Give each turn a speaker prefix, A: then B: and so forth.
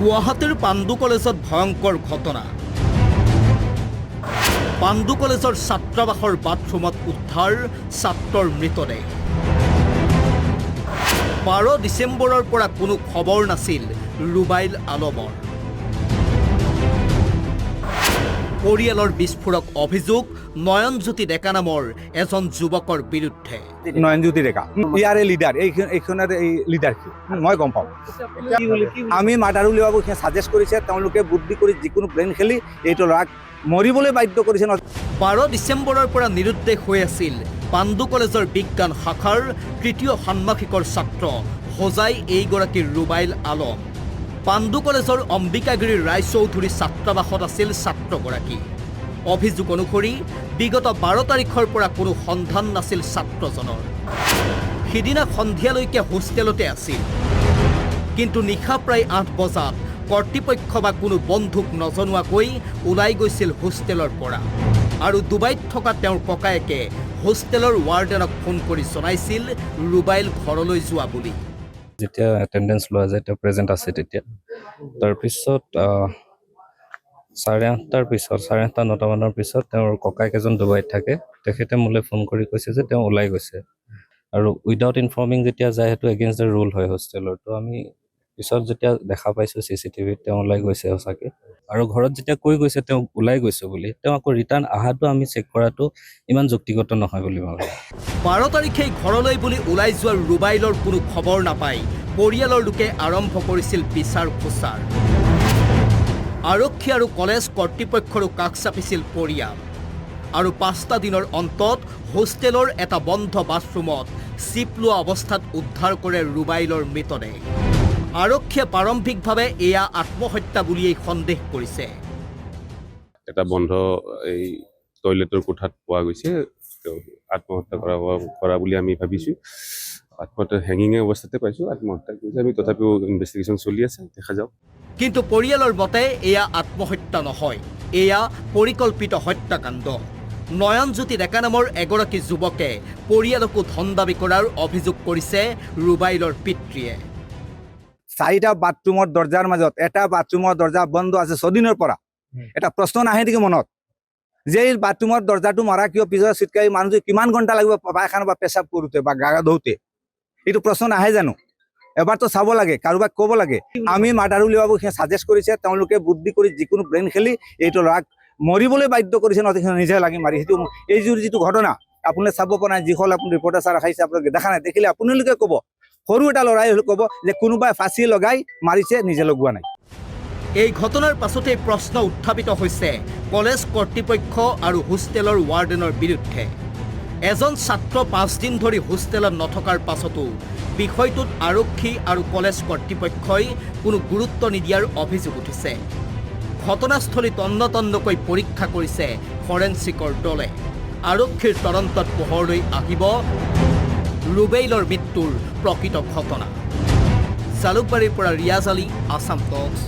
A: গুৱাহাটীৰ পাণ্ডু কলেজত ভয়ংকৰ ঘটনা। পাণ্ডু কলেজৰ ছাত্ৰাবাসৰ বাথৰুমত উদ্ধাৰ ছাত্ৰৰ মৃতদেহ। 12 ডিচেম্বৰৰ পৰা কোনো খবৰ নাছিল ৰুবাইল আলমৰ। পৰিয়ালৰ বিস্ফোৰক অভিযোগ নয়নজ্যোতি ডেকা নামৰ এজন যুৱকৰ বিৰুদ্ধে।
B: নয়নজ্যোতি ডেকা ইয়াৰে লিডাৰ, এইখনৰ এই লিডাৰ কি মই গম পাওঁ। আমি মাৰ্ডাৰ উলিয়াব ছাজেষ্ট কৰিছে, তেওঁলোকে বুদ্ধি কৰি যিকোনো প্লেন খেলি এইটো ল'ৰাক মৰিবলৈ বাধ্য কৰিছে।
A: 12 ডিচেম্বৰৰ পৰা নিৰুদ্দেশ হৈ আছিল পাণ্ডু কলেজৰ বিজ্ঞান শাখাৰ তৃতীয় ষান্মাসিকৰ ছাত্ৰ হোজাই এইগৰাকী ৰুবাইল আলম। পাণ্ডু কলেজৰ অম্বিকাগিৰি ৰায়চৌধুৰী ছাত্ৰাবাসত আছিল ছাত্ৰগৰাকী। অভিযোগ অনুসৰি বিগত 12 তাৰিখৰ পৰা কোনো সন্ধান নাছিল ছাত্ৰজনৰ। সিদিনা সন্ধিয়ালৈকে হোষ্টেলতে আছিল, কিন্তু নিশা প্ৰায় 8 বজাত কৰ্তৃপক্ষ বা কোনো বন্ধুক নজনোৱাকৈ ওলাই গৈছিল হোষ্টেলৰ পৰা। আৰু ডুবাইত থকা তেওঁৰ ককায়েকে হোষ্টেলৰ ৱাৰ্ডেনক ফোন কৰি জনাইছিল ৰুবাইল ঘৰলৈ যোৱা বুলি।
C: যেতিয়া এটেণ্ডেঞ্চ লোৱা যায় তেওঁ প্ৰেজেণ্ট আছে তেতিয়া। তাৰপিছত 8:30 পিছত 8:30-9 মানৰ পিছত তেওঁৰ ককায়েক এজন ডুবাইত থাকে, তেখেতে মোলৈ ফোন কৰি কৈছে যে তেওঁ ওলাই গৈছে। আৰু উইদাউট ইনফৰ্মিং যেতিয়া যায় সেইটো এগেইনষ্ট দ্য ৰুল হয় হোষ্টেলৰ। তো আমি পিছত যেতিয়া দেখা পাইছোঁ CCTVত তেওঁ ওলাই গৈছে সঁচাকৈ। আৰু ঘৰত যেতিয়া কৈ গৈছে তেওঁ ওলাই গৈছে বুলি, তেওঁ আকৌ ৰিটাৰ্ণ অহাটো আমি চেক কৰাটো ইমান যুক্তিগত নহয় বুলি ভাবোঁ।
A: 12 তাৰিখেই ঘৰলৈ বুলি ওলাই যোৱা ৰুবাইলৰ কোনো খবৰ নাপাই পৰিয়ালৰ লোকে আৰম্ভ কৰিছিল বিচাৰ খোচাৰ। আৰক্ষী আৰু কলেজ কৰ্তৃপক্ষৰো কাষ চাপিছিল পৰিয়াল। আৰু 5টা দিনৰ অন্তত হোষ্টেলৰ এটা বন্ধ বাথৰুমত চিপ লোৱা অৱস্থাত উদ্ধাৰ কৰে ৰুবাইলৰ মৃতদেহ। আৰক্ষীয়ে প্ৰাৰম্ভিকভাৱে এয়া আত্মহত্যা বুলিয়েই সন্দেহ কৰিছে।
D: এটা বন্ধ এই টয়লেটৰ কোঠাত পোৱা গৈছে, আত্মহত্যা কৰা বুলি আমি ভাবিছোঁ। আত্মহত্যা হেঙিঙে অৱস্থাতে পাইছোঁ, আত্মহত্যা কৰিছে। আমি তথাপিও ইনভেষ্টিগেশ্যন চলি আছে, দেখা যাওক।
A: কিন্তু পৰিয়ালৰ মতে এয়া আত্মহত্যা নহয়, এয়া পৰিকল্পিত হত্যাকাণ্ড। নয়নজ্যোতি ডেকা নামৰ এগৰাকী যুৱকে পৰিয়ালকো ধন দাবী কৰাৰ অভিযোগ কৰিছে ৰুবাইলৰ পিতৃয়ে।
B: 4টা বাথৰুমৰ দৰ্জাৰ মাজত এটা বাথৰুমৰ দৰ্জা বন্ধ আছে 6 দিনৰ পৰা। এটা প্ৰশ্ন নাহে নেকি মনত যে এই বাথৰুমৰ দৰ্জাটো মাৰা কিয়, পিছৰ চিটকাৰি মানুহটো কিমান ঘণ্টা লাগিব পায়খানা বা পেচাব কৰোঁতে বা গা ধোওঁতে? এইটো প্ৰশ্ন নাহে জানো? এবাৰতো চাব লাগে, কাৰোবাক ক'ব লাগে। আমি মাৰ্ডাৰ উলিয়াব ছাজেষ্ট কৰিছে, তেওঁলোকে বুদ্ধি কৰি যিকোনো প্লেন খেলি এইটো ল'ৰাক মৰিবলৈ বাধ্য কৰিছে, নিজে লাগি মাৰি। সেইটো এই যিটো ঘটনা আপুনি চাব পৰা নাই, যিসকল আপুনি ৰিপৰ্টাৰ ছাৰ আহিছে আপোনালোকে দেখা নাই, দেখিলে আপোনালোকে ক'ব, সৰু এটা ল'ৰাই ক'ব যে কোনোবাই ফাঁচি লগাই মাৰিছে, নিজে লগোৱা নাই।
A: এই ঘটনাৰ পাছতেই প্ৰশ্ন উত্থাপিত হৈছে কলেজ কৰ্তৃপক্ষ আৰু হোষ্টেলৰ ৱাৰ্ডেনৰ বিৰুদ্ধে। এজন ছাত্ৰ 5 দিন ধৰি হোষ্টেলত নথকাৰ পাছতো বিষয়টোত আৰক্ষী আৰু কলেজ কৰ্তৃপক্ষই কোনো গুৰুত্ব নিদিয়াৰ অভিযোগ উঠিছে। ঘটনাস্থলী তন্নতন্নকৈ পৰীক্ষা কৰিছে ফৰেনচিকৰ দলে। আৰক্ষীৰ তদন্তত পোহৰলৈ আহিব ৰুবাইলৰ মৃত্যুৰ প্ৰকৃত ঘটনা। জালুকবাৰীৰ পৰা ৰিয়াজ আলী, আছাম টক্স।